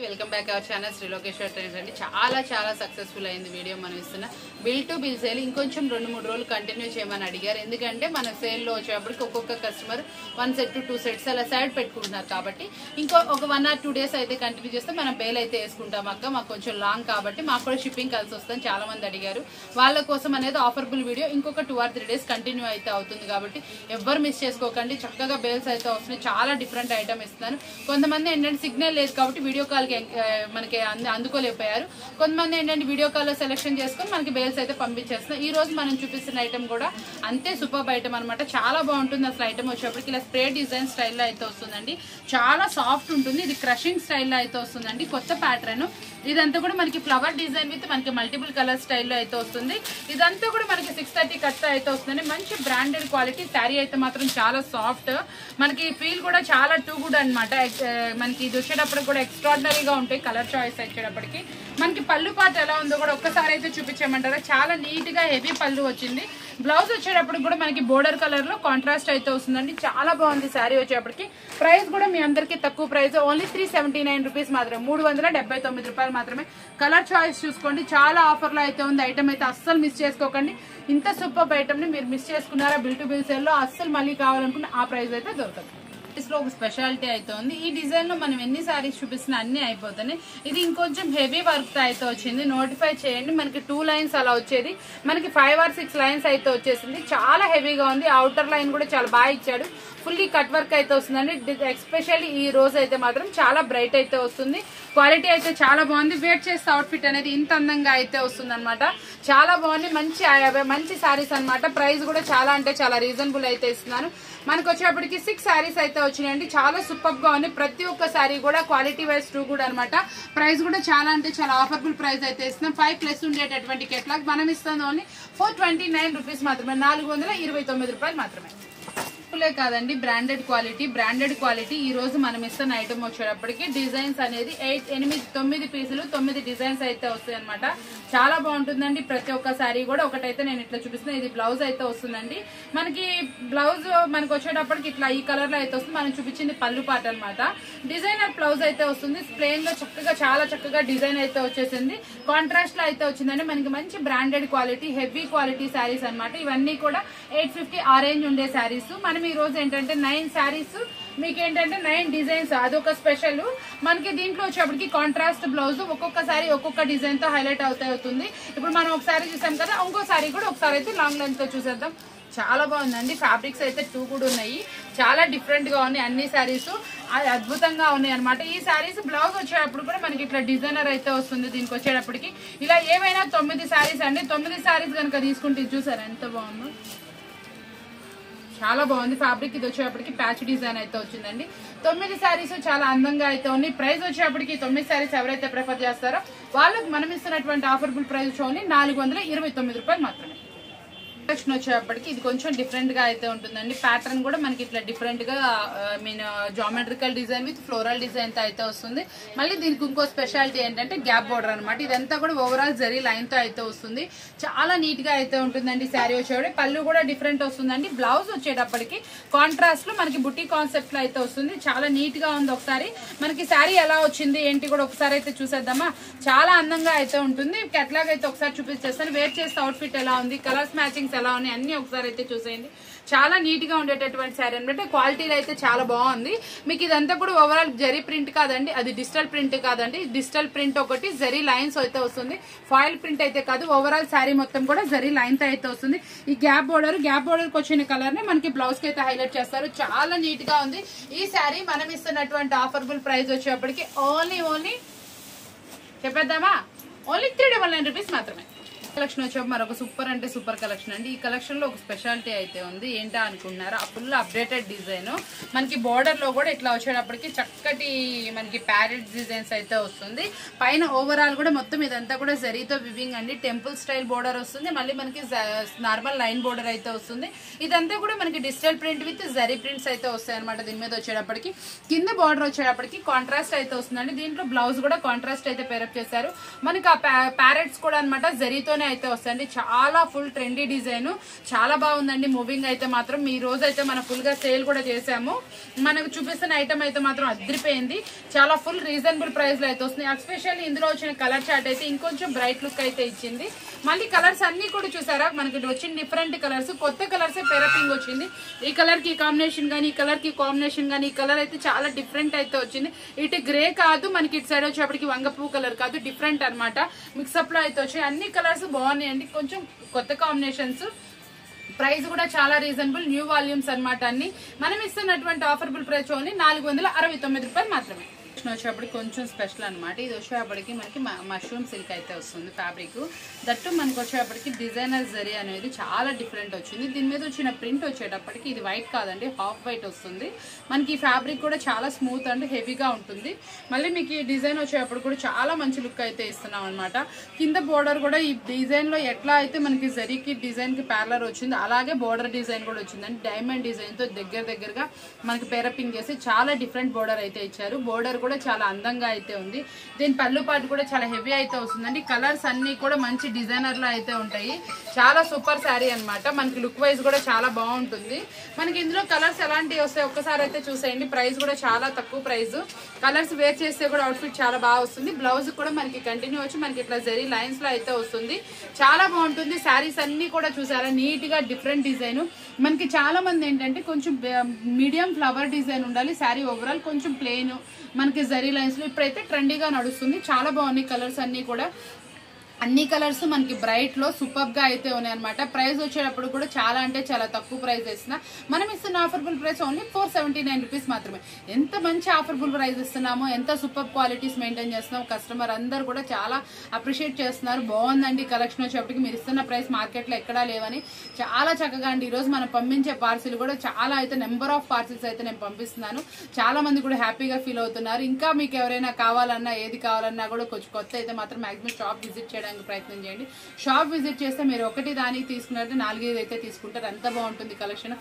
Welcome back our channel Srilokeshwar trends అండి. చాలా successful అయింది వీడియో మనం ఇస్తున్న బిల్ టు బిల్ సేల్. ఇంకొంచెం 2-3 రోజులు కంటిన్యూ చేయమని అడిగారు. ఎందుకంటే మన సేల్లో వచ్చేప్పటికి ఒక్కొక్క కస్టమర్ 1 సెట్ 2 సెట్స్ అలా సైడ్ పెట్టుకుంటున్నారు కాబట్టి ఒక 1 or 2 డేస్ అయితే కంటిన్యూ చేస్తే మనం బేల్ అయితే వేసుకుంటాం అక్క. మాకు కొంచెం లాంగ్ కాబట్టి మాకు కూడా షిప్పింగ్ కలిసి వస్తుంది. చాలా మంది అడిగారు. వాళ్ళ కోసం అనేది ఆఫర్బుల్ వీడియో ఇంకొక 2 or 3 డేస్ కంటిన్యూ అయితే అవుతుంది కాబట్టి ఎవ్వరు మిస్ చేసుకోకండి. చక్కగా బేల్స్ అయితే వస్తున్నాయి. చాలా డిఫరెంట్ ఐటమ్ ఇస్తున్నాను. కొంతమంది ఏంటంటే సిగ్నల్ లేదు కాబట్టి వీడియో కాల్ మనకి అందుకోలేకపోయారు. కొంతమంది ఏంటంటే వీడియో కాల్ లో సెలెక్షన్ చేసుకుని మనకి బేల్స్ అయితే పంపించేస్తున్నాం. ఈ రోజు మనం చూపిస్తున్న ఐటమ్ కూడా అంతే సూపర్ ఐటమ్ అనమాట. చాలా బాగుంటుంది. అసలు ఐటమ్ వచ్చేప్పటికి ఇలా స్ప్రే డిజైన్ స్టైల్లో అయితే వస్తుందండి. చాలా సాఫ్ట్ ఉంటుంది. ఇది క్రషింగ్ స్టైల్లో అయితే వస్తుందండి. కొత్త ప్యాటర్న్ ఇదంతా కూడా మనకి ఫ్లవర్ డిజైన్ విత్ మనకి మల్టిపుల్ కలర్ స్టైల్లో అయితే వస్తుంది. ఇదంతా కూడా మనకి 630 కట్ అయితే వస్తుంది. మంచి బ్రాండెడ్ క్వాలిటీ శారీ అయితే మాత్రం చాలా సాఫ్ట్. మనకి ఫీల్ కూడా చాలా టూ గుడ్ అనమాట. మనకి ఇది వచ్చేటప్పుడు కూడా ఎక్స్ట్రాడినరీగా ఉంటాయి. కలర్ చాయిస్ వచ్చేటప్పటికి మనకి పళ్ళు పాట ఎలా ఉందో కూడా ఒక్కసారి అయితే చూపించమంటారా. చాలా నీట్ గా హెవీ పళ్ళు వచ్చింది. బ్లౌజ్ వచ్చేటప్పుడు కూడా మనకి బోర్డర్ కలర్ లో కాంట్రాస్ట్ అయితే వస్తుందండి. చాలా బాగుంది శారీ వచ్చేటప్పటికి. ప్రైస్ కూడా మీ అందరికి తక్కువ ప్రైస్, ఓన్లీ 379 రూపీస్ మాత్రమే, 379 రూపాయలు మాత్రమే. కలర్ చాయిస్ చూసుకోండి. చాలా ఆఫర్లో అయితే ఉంది. ఐటమ్ అయితే అస్సలు మిస్ చేసుకోకండి. ఇంత సూపర్ ఐటమ్ ని మీరు మిస్ చేసుకున్నారా బిల్ టు బిల్ సేల్ లో, అస్సలు మళ్ళీ కావాలనుకుంటే ఆ ప్రైస్ అయితే దొరకదు. లో ఒక స్పెషాలిటీ అయితే ఉంది. ఈ డిజైన్ లో మనం ఎన్ని సారీస్ చూపిస్తున్నా అన్ని అయిపోతున్నాయి. ఇది ఇంకొంచెం హెవీ వర్క్ తో అయితే వచ్చింది. నోటిఫై చేయండి. మనకి 2 లైన్స్ అలా వచ్చేది మనకి 5 or 6 లైన్స్ అయితే వచ్చేసింది. చాలా హెవీగా ఉంది. అవుటర్ లైన్ కూడా చాలా బాగా ఇచ్చాడు. ఫుల్లీ కట్ వర్క్ అయితే వస్తుందండి. ఎస్పెషల్లీ ఈ రోజు అయితే మాత్రం చాలా బ్రైట్ అయితే వస్తుంది. క్వాలిటీ అయితే చాలా బాగుంది. వేర్ చేస్తే అవుట్ఫిట్ అనేది ఇంత అందంగా అయితే వస్తుంది అనమాట. చాలా బాగుంది. మంచి శారీస్ అనమాట. ప్రైస్ కూడా చాలా అంటే చాలా రీజనబుల్ అయితే ఇస్తున్నాను. మనకు వచ్చేప్పటికి 6 శారీస్ అయితే వచ్చినాయండి. చాలా సూపర్ గా ఉంది. ప్రతి ఒక్క శారీ కూడా క్వాలిటీ వైజ్ టూ కూడా అనమాట. ప్రైస్ కూడా చాలా అంటే చాలా ఆఫర్బుల్ ప్రైస్ అయితే ఇస్తున్నాం. 5+ ఉండేటటువంటి కెట్లాగ్ మనం ఇస్తుంది ఓన్లీ 429 రూపీస్ మాత్రమే, 429 రూపాయలు మాత్రమే. కాదండి, బ్రాండెడ్ క్వాలిటీ. ఈ రోజు మనం ఇస్తున్న ఐటమ్ వచ్చేటప్పటికి డిజైన్స్ అనేది 9 పీసులు 9 డిజైన్స్ అయితే వస్తాయి అనమాట. చాలా బాగుంటుందండి. ప్రతి ఒక్క శారీ కూడా ఒకటైతే నేను ఇట్లా చూపిస్తున్నా. ఇది బ్లౌజ్ అయితే వస్తుందండి. మనకి బ్లౌజ్ మనకి వచ్చేటప్పటికి ఇట్లా ఈ కలర్ లో అయితే వస్తుంది. మనం చూపించింది పళ్ళు పాట అనమాట. డిజైనర్ బ్లౌజ్ అయితే వస్తుంది. ప్లెయిన్ లో చాలా చక్కగా డిజైన్ అయితే వచ్చేసింది. కాంట్రాస్ట్ లో అయితే వచ్చిందండి. మనకి మంచి branded quality heavy quality saris అనమాట. ఇవన్నీ కూడా 850 ఆ రేంజ్ ఉండే శారీస్. మనం ఈ రోజు ఏంటంటే 9 శారీస్ మీకు ఏంటంటే 9 డిజైన్స్, అదొక స్పెషల్. మనకి దీంట్లో వచ్చేప్పటికి కాంట్రాస్ట్ బ్లౌజ్ ఒక్కొక్క సారీ ఒక్కొక్క డిజైన్ తో హైలైట్ అవుతుంది. ఇప్పుడు మనం ఒకసారి చూసాం కదా, ఇంకో సారీ కూడా ఒకసారి అయితే లాంగ్ లెంత్ తో చూసేద్దాం. చాలా బాగుందండి. ఫ్యాబ్రిక్స్ అయితే 2 కూడా ఉన్నాయి. చాలా డిఫరెంట్ గా ఉన్నాయి. అన్ని శారీస్ అద్భుతంగా ఉన్నాయి అనమాట. ఈ శారీస్ బ్లౌజ్ వచ్చేటప్పుడు కూడా మనకి ఇట్లా డిజైనర్ అయితే వస్తుంది. దీనికి వచ్చేటప్పటికి ఇలా ఏమైనా 9 శారీస్ అండి. 9 శారీస్ కనుక తీసుకుంటే చూసారా ఎంత బాగుందో. చాలా బాగుంది ఫ్యాబ్రిక్. ఇది వచ్చేటప్పటికి ప్యాచ్ డిజైన్ అయితే వచ్చిందండి. 9 శారీస్ చాలా అందంగా అయితే ఉన్నాయి. ప్రైస్ వచ్చేటప్పటికి 9 శారీస్ ఎవరైతే ప్రిఫర్ చేస్తారో వాళ్ళకి మనం ఇస్తున్నటువంటి ఆఫర్బుల్ ప్రైస్ ఓన్లీ 429 రూపాయలు మాత్రమే. కలెక్షన్ వచ్చేటప్పటికి ఇది కొంచెం డిఫరెంట్ గా అయితే ఉంటుందండి. ప్యాటర్న్ కూడా మనకి ఇట్లా డిఫరెంట్ గా geometrical design with floral design తో అయితే వస్తుంది. మళ్ళీ దీనికి ఇంకో స్పెషాలిటీ ఏంటంటే గ్యాప్ బోర్డర్ అనమాట. ఇదంతా కూడా ఓవరాల్ జరీ లైన్ తో అయితే వస్తుంది. చాలా నీట్ గా అయితే ఉంటుందండి. శారీ వచ్చేటప్పుడు పళ్ళు కూడా డిఫరెంట్ వస్తుందండి. బ్లౌజ్ వచ్చేటప్పటికి కాంట్రాస్ట్ లో మనకి బుట్టి కాన్సెప్ట్ లో అయితే వస్తుంది. చాలా నీట్ గా ఉంది. ఒకసారి మనకి శారీ ఎలా వచ్చింది ఏంటి కూడా ఒకసారి అయితే చూసేద్దామా. చాలా అందంగా అయితే ఉంటుంది. కెట్లాగ్ అయితే ఒకసారి చూపించేస్తాను. వేర్ చేస్తే అవుట్ఫిట్ ఎలా ఉంది, కలర్స్ మ్యాచింగ్స్ ఎలా ఉన్నాయి అన్ని ఒకసారి అయితే చూసేయండి. చాలా నీట్ గా ఉండేటటువంటి శారీ అనమాట. క్వాలిటీలో అయితే చాలా బాగుంది. మీకు ఇదంతా కూడా ఓవరాల్ జరీ ప్రింట్ కాదండి, అది డిజిటల్ ప్రింట్ కాదండి. డిజిటల్ ప్రింట్ ఒకటి, జరీ లైన్స్ అయితే వస్తుంది. ఫాయిల్ ప్రింట్ అయితే కాదు. ఓవరాల్ శారీ మొత్తం కూడా జరీ లైన్ తో అయితే వస్తుంది. ఈ గ్యాప్ బోర్డర్ కి వచ్చిన కలర్ ని మనకి బ్లౌజ్ కి అయితే హైలైట్ చేస్తారు. చాలా నీట్ గా ఉంది. ఈ శారీ మనం ఇస్తున్నటువంటి ఆఫర్బుల్ ప్రైస్ వచ్చేప్పటికి ఓన్లీ చెప్పేద్దామా, ఓన్లీ 399 రూపీస్ మాత్రమే. కలెక్షన్ వచ్చేప్పుడు మరొక సూపర్ అంటే సూపర్ కలెక్షన్ అండి. ఈ కలెక్షన్ లో ఒక స్పెషాలిటీ అయితే ఉంది. ఏంటా అనుకుంటున్నారా, ఫుల్ అప్డేటెడ్ డిజైన్. మనకి బోర్డర్ లో కూడా ఇట్లా వచ్చేటప్పటికి చక్కటి మనకి ప్యారెట్ డిజైన్స్ అయితే వస్తుంది. పైన ఓవరాల్ కూడా మొత్తం ఇదంతా కూడా జరీతో వివింగ్ అండి. టెంపుల్ స్టైల్ బోర్డర్ వస్తుంది. మళ్ళీ మనకి నార్మల్ లైన్ బోర్డర్ అయితే వస్తుంది. ఇదంతా కూడా మనకి digital print with zari prints అయితే వస్తాయి అనమాట. దీని మీద వచ్చేటప్పటికి కింద బోర్డర్ వచ్చేటప్పటికి కాంట్రాస్ట్ అయితే వస్తుందండి. దీంట్లో బ్లౌజ్ కూడా కాంట్రాస్ట్ అయితే పేరప్ చేశారు. మనకి ఆ ప్యారెట్స్ కూడా అనమాట జరీతోనే లోనే అయితే వస్తాయండి. చాలా ఫుల్ ట్రెండీ డిజైన్, చాలా బాగుందండి. మూవింగ్ అయితే మాత్రం ఈ రోజు అయితే మనం ఫుల్ గా సేల్ కూడా చేసాము. మనకు చూపిస్తున్న ఐటమ్ అయితే మాత్రం అదిరిపోయింది. చాలా ఫుల్ రీజనబుల్ ప్రైస్ లో అయితే వస్తుంది. ఎస్పెషల్లీ ఇందులో వచ్చిన కలర్ చార్ట్ అయితే ఇంకొంచెం బ్రైట్ లుక్ అయితే ఇచ్చింది. మళ్ళీ కలర్స్ అన్ని కూడా చూసారా మనకి వచ్చిన డిఫరెంట్ కలర్స్, కొత్త కలర్స్ పెరపింగ్ వచ్చింది. ఈ కలర్ కి కాంబినేషన్ గానీ, ఈ కలర్ కి కాంబినేషన్ గానీ, ఈ కలర్ అయితే చాలా డిఫరెంట్ అయితే వచ్చింది. ఇటు గ్రే కాదు మనకి, ఇటు సైడ్ వచ్చేప్పటికి వంగపూ కలర్ కాదు, డిఫరెంట్ అనమాట. మిక్సప్ లో అయితే వచ్చాయి. అన్ని కలర్స్ బాగున్నాయండి, కొంచెం కొత్త కాంబినేషన్స్. ప్రైస్ కూడా చాలా రీజనబుల్, న్యూ వాల్యూమ్స్ అనమాట. అన్ని మనం ఇస్తున్నటువంటి ఆఫర్బుల్ ప్రైస్ ఓన్లీ 469 రూపాయలు మాత్రమే. వచ్చేప్పటికి కొంచెం స్పెషల్ అనమాట. ఇది వచ్చేప్పటికి మనకి మష్రూమ్ సిల్క్ అయితే వస్తుంది ఫ్యాబ్రిక్. దట్టు మనకి వచ్చేప్పటికి డిజైనర్ జరీ అనేది చాలా డిఫరెంట్ వచ్చింది. దీని మీద వచ్చిన ప్రింట్ వచ్చేటప్పటికి ఇది వైట్ కాదండి, హాఫ్ వైట్ వస్తుంది. మనకి ఈ ఫ్యాబ్రిక్ కూడా చాలా స్మూత్ అండ్ హెవీగా ఉంటుంది. మళ్ళీ మీకు ఈ డిజైన్ వచ్చేటప్పుడు కూడా చాలా మంచి లుక్ అయితే ఇస్తున్నాం అనమాట. కింద బోర్డర్ కూడా ఈ డిజైన్ లో ఎట్లా అయితే మనకి జరీకి డిజైన్ కి ప్యారలర్ వచ్చింది, అలాగే బోర్డర్ డిజైన్ కూడా వచ్చిందండి. డైమండ్ డిజైన్ తో దగ్గరగా మనకి పేరపింగ్ చేసి చాలా డిఫరెంట్ బోర్డర్ అయితే ఇచ్చారు. బోర్డర్ కూడా చాలా అందంగా అయితే ఉంది. దీని పళ్ళు పాటు కూడా చాలా హెవీ అయితే వస్తుందండి. కలర్స్ అన్ని కూడా మంచి డిజైనర్ లో అయితే ఉంటాయి. చాలా సూపర్ శారీ అనమాట. మనకి లుక్ వైజ్ కూడా చాలా బాగుంటుంది. మనకి ఇందులో కలర్స్ ఎలాంటివి వస్తాయి ఒక్కసారి అయితే చూసేయండి. ప్రైస్ కూడా చాలా తక్కువ ప్రైస్. కలర్స్ వేర్ చేస్తే కూడా అవుట్ఫిట్ చాలా బాగా వస్తుంది. బ్లౌజ్ కూడా మనకి కంటిన్యూ వచ్చి మనకి ఇట్లా జరీ లైన్స్ లో అయితే వస్తుంది. చాలా బాగుంటుంది. శారీస్ అన్ని కూడా చూసారా నీట్ గా డిఫరెంట్ డిజైన్. మనకి చాలా మంది ఏంటంటే కొంచెం మీడియం ఫ్లవర్ డిజైన్ ఉండాలి శారీ, ఓవరాల్ కొంచెం ప్లెయిన్ మనకి జరీ లైన్స్ లో ఇప్పుడైతే ట్రెండీగా నడుస్తుంది. చాలా బాగున్నాయి కలర్స్ అన్ని కూడా. అన్ని కలర్స్ మనకి బ్రైట్ లో సూపర్ గా అయితే ఉన్నాయి అనమాట. ప్రైస్ వచ్చేటప్పుడు కూడా చాలా అంటే చాలా తక్కువ ప్రైస్ ఇస్తున్నా. మనం ఇస్తున్న ఆఫర్బుల్ ప్రైస్ ఓన్లీ 479 రూపీస్ మాత్రమే. ఎంత మంచి ఆఫర్బుల్ ప్రైస్ ఇస్తున్నామో, ఎంత సూపర్ క్వాలిటీస్ మెయింటైన్ చేస్తున్నాము. కస్టమర్ అందరు కూడా చాలా అప్రిషియేట్ చేస్తున్నారు. బాగుందండి కలెక్షన్ వచ్చేప్పటికి, మీరు ఇస్తున్న ప్రైస్ మార్కెట్ లో ఎక్కడా లేవని చాలా చక్కగా అండి. ఈ రోజు మనం పంపించే పార్సిల్ కూడా చాలా అయితే నెంబర్ ఆఫ్ పార్సిల్స్ అయితే నేను పంపిస్తున్నాను. చాలా మంది కూడా హ్యాపీగా ఫీల్ అవుతున్నారు. ఇంకా మీకు ఎవరైనా కావాలన్నా, ఏది కావాలన్నా కూడా కొంచెం కొత్త అయితే మాత్రం మాక్సిమం షాప్ విజిట్ చేయడానికి ప్రయత్నం చేయండి. షాప్ విజిట్ చేస్తే మీరు ఒకటి దానికి తీసుకున్నట్టు 4-5 అయితే తీసుకుంటారు. అంత బాగుంటుంది కలెక్షన్.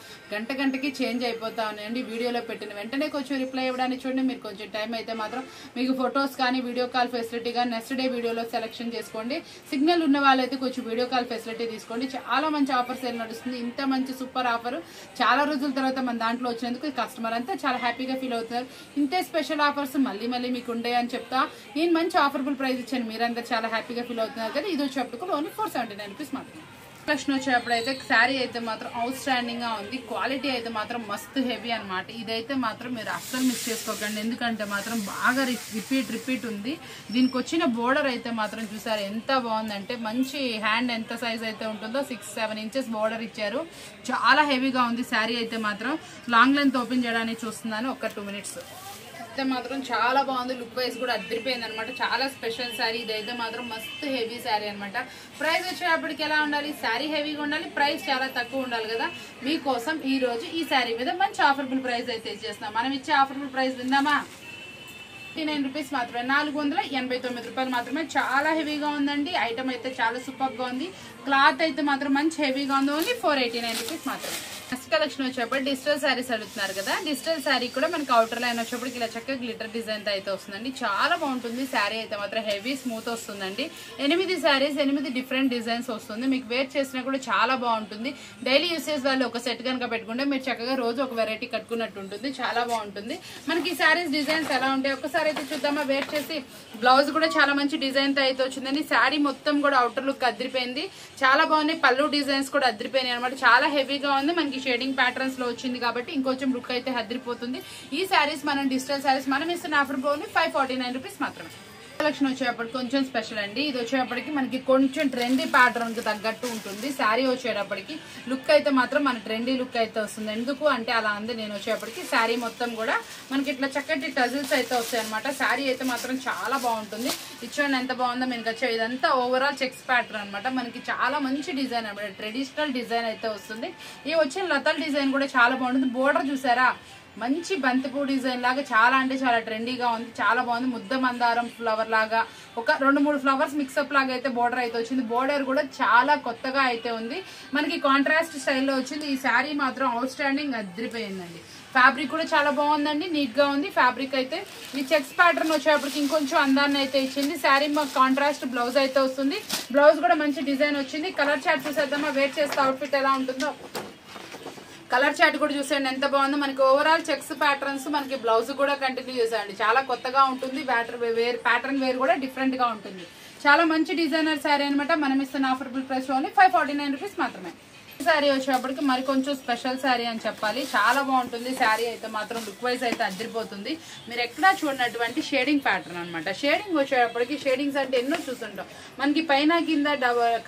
గంటకి చేంజ్ అయిపోతా ఉన్నాయండి. వీడియోలో పెట్టిన వెంటనే కొంచెం రిప్లై ఇవ్వడానికి చూడండి. మీరు కొంచెం టైం అయితే మాత్రం మీకు ఫొటోస్ కానీ, వీడియో కాల్ ఫెసిలిటీ కానీ నెక్స్ట్ డే వీడియోలో సెలెక్షన్ చేసుకోండి. సిగ్నల్ ఉన్న వాళ్ళైతే కొంచెం వీడియో కాల్ ఫెసిలిటీ తీసుకోండి. చాలా మంచి ఆఫర్ సేల్ నడుస్తుంది. ఇంత మంచి సూపర్ ఆఫర్ చాలా రోజుల తర్వాత మన దాంట్లో వచ్చినందుకు కస్టమర్ అంతా చాలా హ్యాపీగా ఫీల్ అవుతున్నారు. ఇంతే స్పెషల్ ఆఫర్స్ మళ్ళీ మీకు ఉంటాయి అని చెప్తా. నేను మంచి ఆఫర్బుల్ ప్రైస్ ఇచ్చాను, మీరంతా చాలా హ్యాపీగా ఫీల్ అవుతున్నారు కదా. ఇది వచ్చేటప్పుడు ఓన్లీ 479 రూపీస్ మాత్రమే. కలెక్షన్ వచ్చేటప్పుడు అయితే శారీ అయితే మాత్రం అవుట్ స్టాండింగ్ గా ఉంది. క్వాలిటీ అయితే మాత్రం మస్తు హెవీ అనమాట. ఇదైతే మాత్రం మీరు అస్సలు మిస్ చేసుకోకండి, ఎందుకంటే మాత్రం బాగా రిపీట్ ఉంది. దీనికి వచ్చిన బోర్డర్ అయితే మాత్రం చూసారు ఎంత బాగుందంటే, మంచి హ్యాండ్ ఎంత సైజ్ అయితే ఉంటుందో 6-7 ఇంచెస్ బోర్డర్ ఇచ్చారు. చాలా హెవీగా ఉంది శారీ అయితే మాత్రం. లాంగ్ లెంత్ ఓపెన్ చేయడానికి చూస్తున్నాను, ఒక 2 మినిట్స్. అయితే మాత్రం చాలా బాగుంది. లుక్ వైజ్ కూడా అదిరిపోయింది అనమాట. చాలా స్పెషల్ శారీ. ఇదైతే మాత్రం మస్తు హెవీ శారీ అనమాట. ప్రైస్ వచ్చేటప్పటికి ఎలా ఉండాలి, శారీ హెవీగా ఉండాలి, ప్రైస్ చాలా తక్కువ ఉండాలి కదా. మీకోసం ఈ రోజు ఈ శారీ మీద మంచి ఆఫర్బుల్ ప్రైస్ అయితే ఇచ్చేస్తున్నాం. మనం ఇచ్చే ఆఫర్బుల్ ప్రైస్ విందామా? 49 రూపీస్ మాత్రమే, 499 రూపాయలు మాత్రమే. చాలా హెవీగా ఉందండి. ఐటమ్ అయితే చాలా సూపర్ గా ఉంది. క్లాత్ అయితే మాత్రం మంచి హెవీగా ఉంది. ఓన్లీ 489 రూపీస్ మాత్రమే. నెక్స్ట్ కలెక్షన్ వచ్చేప్పుడు డిజిటల్ శారీస్ అడుగుతున్నారు కదా. డిజిటల్ శారీ కూడా మనకి అవుటర్ లైన్ వచ్చేప్పటికి ఇలా చక్కగా గ్లిటర్ డిజైన్ తో అయితే వస్తుందండి. చాలా బాగుంటుంది. శారీ అయితే మాత్రం హెవీ స్మూత్ వస్తుందండి. 8 శారీస్, 8 డిఫరెంట్ డిజైన్స్ వస్తుంది. మీకు వేర్ చేసినా కూడా చాలా బాగుంటుంది. డైలీ యూసేజ్ వాళ్ళు ఒక సెట్ కనుక పెట్టుకుంటే మీరు చక్కగా రోజు ఒక వెరైటీ కట్టుకున్నట్టు ఉంటుంది. చాలా బాగుంటుంది. మనకి ఈ శారీస్ డిజైన్స్ ఎలా ఉంటాయి ఒకసారి అయితే చూద్దామా. వేర్ చేసి బ్లౌజ్ కూడా చాలా మంచి డిజైన్ తో అయితే వచ్చిందండి. శారీ మొత్తం కూడా అవుటర్ లుక్ అదిరిపోయింది. చాలా బాగున్నాయి. పళ్ళు డిజైన్స్ కూడా అదిరిపోయినాయి అనమాట. చాలా హెవీగా ఉంది. మనకి షేడింగ్ ప్యాటర్న్స్ లో వచ్చింది కాబట్టి ఇంకొంచెం లుక్ అయితే అదిరిపోతుంది. ఈ శారీస్ మనం డిజిటల్ శారీస్ మనం ఇస్తున్న ఆఫర్ ఓన్లీ 549 రూపీస్ మాత్రమే. కలెక్షన్ వచ్చేటప్పటికి కొంచెం స్పెషల్ అండి. ఇది వచ్చేటప్పటికి మనకి కొంచెం ట్రెండీ ప్యాటర్న్ కి తగ్గట్టు ఉంటుంది. శారీ వచ్చేటప్పటికి లుక్ అయితే మాత్రం మన ట్రెండీ లుక్ అయితే వస్తుంది. ఎందుకు అంటే అలా ఉంది. నేను వచ్చేటప్పటికి శారీ మొత్తం కూడా మనకి ఇట్లా చక్కటి టజిల్స్ అయితే వస్తాయి అనమాట. శారీ అయితే మాత్రం చాలా బాగుంటుంది. ఇచ్చోండి ఎంత బాగుందో. మనకి వచ్చే ఇదంతా ఓవరాల్ చెక్స్ ప్యాటర్న్ అనమాట. మనకి చాలా మంచి డిజైన్ అనమాట. ట్రెడిషనల్ డిజైన్ అయితే వస్తుంది. ఈ వచ్చిన లతల్ డిజైన్ కూడా చాలా బాగుంటుంది. బోర్డర్ చూసారా, మంచి బంతిపూ డిజైన్ లాగా చాలా అంటే చాలా ట్రెండీగా ఉంది. చాలా బాగుంది. ముద్ద మందారం ఫ్లవర్ లాగా ఒక 2-3 ఫ్లవర్స్ మిక్సప్ లాగా అయితే బోర్డర్ అయితే వచ్చింది. బోర్డర్ కూడా చాలా కొత్తగా అయితే ఉంది. మనకి కాంట్రాస్ట్ స్టైల్లో వచ్చింది. ఈ శారీ మాత్రం అవుట్ స్టాండింగ్ అదిరిపోయిందండి. ఫ్యాబ్రిక్ కూడా చాలా బాగుందండి, నీట్ గా ఉంది ఫ్యాబ్రిక్ అయితే. ఈ చెక్స్ ప్యాటర్న్ వచ్చేప్పటికి ఇంకొంచెం అందాన్ని అయితే ఇచ్చింది. శారీ మాకు కాంట్రాస్ట్ బ్లౌజ్ అయితే వస్తుంది. బ్లౌజ్ కూడా మంచి డిజైన్ వచ్చింది. కలర్ చార్ట్ చూసేద్దామా, వేర్ చేస్తే అవుట్ఫిట్ ఎలా ఉంటుందో. కలర్ చార్ట్ కూడా చూసేయండి ఎంత బాగుందో. మనకి ఓవరాల్ చెక్స్ ప్యాటర్న్స్ మనకి బ్లౌజ్ కూడా కంటిన్యూ చేసేయండి. చాలా కొత్తగా ఉంటుంది. ప్యాటర్న్ వేర్ కూడా డిఫరెంట్ గా ఉంటుంది. చాలా మంచి డిజైనర్ శారీ అనమాట. మనం ఇస్తున్న ఆఫర్బుల్ ప్రైస్ ఓన్లీ 549 రూపీస్ మాత్రమే. శారీ వచ్చేప్పటికి మరి కొంచెం స్పెషల్ శారీ అని చెప్పాలి. చాలా బాగుంటుంది శారీ అయితే మాత్రం. లుక్ వైజ్ అయితే అదిరిపోతుంది. మీరు ఎక్కడా చూడనటువంటి షేడింగ్ ప్యాటర్న్ అనమాట. షేడింగ్ వచ్చేటప్పటికి షేడింగ్స్ అంటే ఎన్నో చూస్తుంటాం. మనకి పైన కింద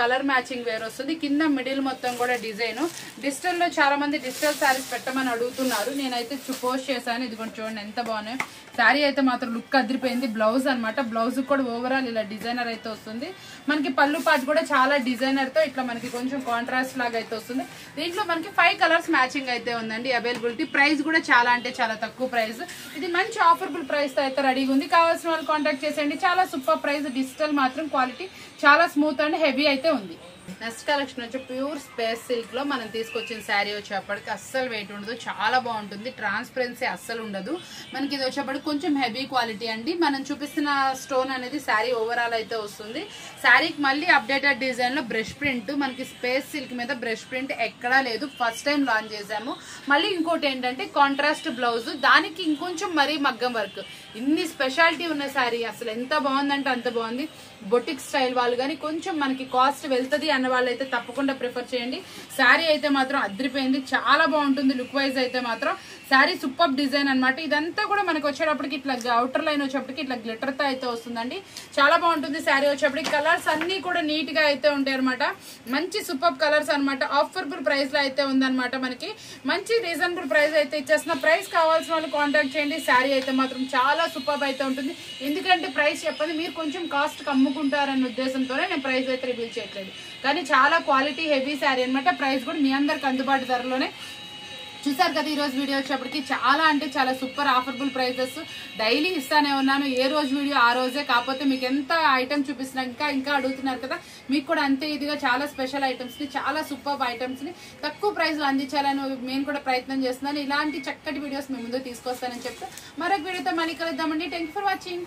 కలర్ మ్యాచింగ్ వేర్ వస్తుంది. కింద మిడిల్ మొత్తం కూడా డిజైన్. డిజిటల్ లో చాలా మంది డిజిటల్ శారీస్ పెట్టమని అడుగుతున్నారు. నేనైతే పోస్ట్ చేశాను. ఇది కూడా చూడండి ఎంత బాగున్నాయి. శారీ అయితే మాత్రం లుక్ అదిరిపోయింది. బ్లౌజ్ అనమాట. బ్లౌజ్ కూడా ఓవరాల్ ఇలా డిజైనర్ అయితే వస్తుంది. మనకి పళ్ళు పాటు కూడా చాలా డిజైనర్ తో ఇట్లా మనకి కొంచెం కాంట్రాస్ట్ లాగా అయితే వస్తుంది. దీంట్లో మనకి 5 కలర్స్ మ్యాచింగ్ అయితే ఉందండి అవైలబిలిటీ. ప్రైస్ కూడా చాలా అంటే చాలా తక్కువ ప్రైస్. ఇది మంచి ఆఫర్బుల్ ప్రైస్ తో అయితే రెడీగా ఉంది. కావాల్సిన వాళ్ళు కాంటాక్ట్ చేసేయండి. చాలా సూపర్ ప్రైస్. డిజిటల్ మాత్రం క్వాలిటీ చాలా స్మూత్ అండ్ హెవీ అయితే ఉంది. నెక్స్ట్ కలెక్షన్ వచ్చి ప్యూర్ స్పేస్ సిల్క్ లో మనం తీసుకొచ్చిన శారీ వచ్చేప్పటికి అస్సలు వెయిట్ ఉండదు. చాలా బాగుంటుంది. ట్రాన్స్పరెన్సీ అస్సలు ఉండదు. మనకి ఇది వచ్చేప్పటికి కొంచెం హెవీ క్వాలిటీ అండి. మనం చూపిస్తున్న స్టోన్ అనేది శారీ ఓవరాల్ అయితే వస్తుంది. శారీకి మళ్ళీ అప్డేటెడ్ డిజైన్ లో బ్రష్ ప్రింట్. మనకి స్పేస్ సిల్క్ మీద బ్రష్ ప్రింట్ ఎక్కడా లేదు. ఫస్ట్ టైం లాంచ్ చేసాము. మళ్ళీ ఇంకోటి ఏంటంటే కాంట్రాస్ట్ బ్లౌజ్, దానికి ఇంకొంచెం మరీ మగ్గం వర్క్. ఇన్ని స్పెషాలిటీ ఉన్న శారీ అసలు ఎంత బాగుందంటే అంత బాగుంది. బొటిక్ స్టైల్ వాళ్ళు కానీ కొంచెం మనకి కాస్ట్ వెళ్తుంది అన్న వాళ్ళు అయితే తప్పకుండా ప్రిఫర్ చేయండి. శారీ అయితే మాత్రం అదిరిపోయింది. చాలా బాగుంటుంది లుక్ వైజ్ అయితే మాత్రం. శారీ సూపర్ డిజైన్ అనమాట. ఇదంతా కూడా మనకి వచ్చేటప్పటికి ఇట్లా అవుటర్ లైన్ వచ్చేప్పటికి ఇట్లా గ్లిటర్ తో అయితే వస్తుందండి. చాలా బాగుంటుంది శారీ వచ్చేప్పటికి. కలర్స్ అన్ని కూడా నీట్ గా అయితే ఉంటాయి అనమాట. మంచి సూపర్ కలర్స్ అనమాట. ఆఫర్బుల్ ప్రైస్ లో అయితే ఉందన్నమాట. మనకి మంచి రీజనబుల్ ప్రైస్ అయితే ఇచ్చేస్తున్న. ప్రైస్ కావాల్సిన వాళ్ళు కాంటాక్ట్ చేయండి. శారీ అయితే మాత్రం చాలా సూపర్ అయితే ఉంటుంది. ఎందుకంటే ప్రైస్ చెప్పండి, మీరు కొంచెం కాస్ట్ అమ్ముకుంటారన్న ఉద్దేశంతోనే నేను ప్రైస్ అయితే రివీల్ చేయట్లేదు. కానీ చాలా క్వాలిటీ హెవీ శారీ అనమాట. ప్రైస్ కూడా మీ అందరికి అందుబాటు ధరలోనే. చూసారు కదా ఈ రోజు వీడియో వచ్చేప్పటికి చాలా అంటే చాలా సూపర్ ఆఫర్బుల్ ప్రైజెస్. డైలీ ఇస్తానే ఉన్నాను. ఏ రోజు వీడియో ఆ రోజే. కాకపోతే మీకు ఎంత ఐటమ్ చూపిస్తున్నా ఇంకా అడుగుతున్నారు కదా, మీకు కూడా అంతే ఇదిగా చాలా స్పెషల్ ఐటమ్స్ ని, చాలా సూపర్ ఐటమ్స్ ని తక్కువ ప్రైస్ లో అందించాలని నేను కూడా ప్రయత్నం చేస్తున్నాను. ఇలాంటి చక్కటి వీడియోస్ మీ ముందు తీసుకొస్తానని చెప్తే మరొక వీడియోతో మళ్ళీ కలుద్దామండి. Thank you for watching.